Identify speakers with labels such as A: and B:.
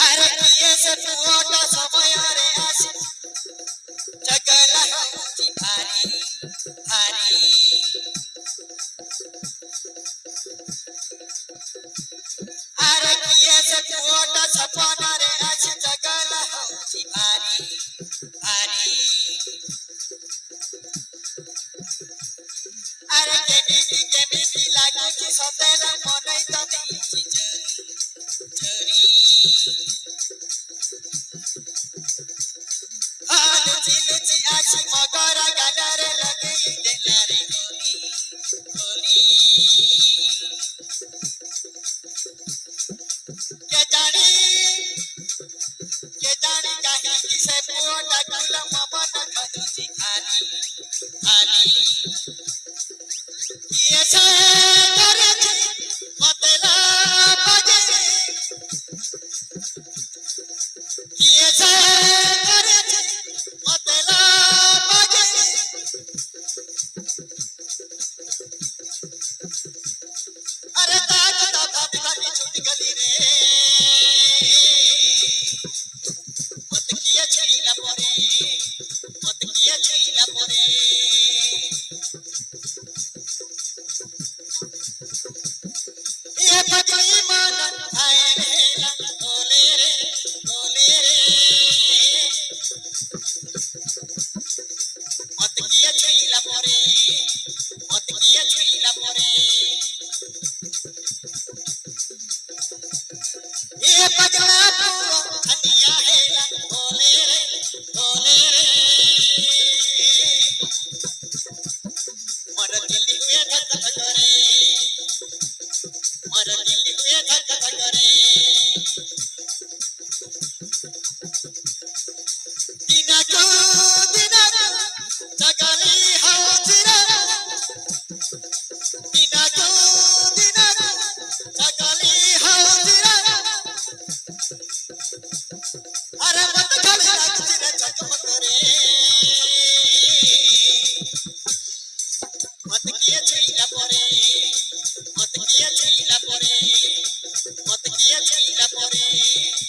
A: अरे ये से पुआटा समय रे आसी जगला होती भारी भारी अरे ये से पुआटा सपना रे आसी जगला होती भारी भारी अरे के बीबी लागो कि सतेला मनई तो दी चरी लुची लुची आशी मगरा गाडरे लगे देलारे होली के जानी काहे किसे पुआटा कुला मबना खजुची खाली खाली ये से करे मतला बजे ये से करे मतला बजे अरे ताज दादा बिगाड़ी छूट गली रे मत किया छईला परे ये पगली मन आए रे बोले रे मत किया छईला परे ये पगला पूरो धनिया है बोले रे मर दिल हुए धक धक रे मर दिल हुए धक धक रे दिना को जगली हाजिरा दिना को जगली हाजिरा अरे मत खाली राजरा चकमक रे मत किया छईला परे मत किया छईला परे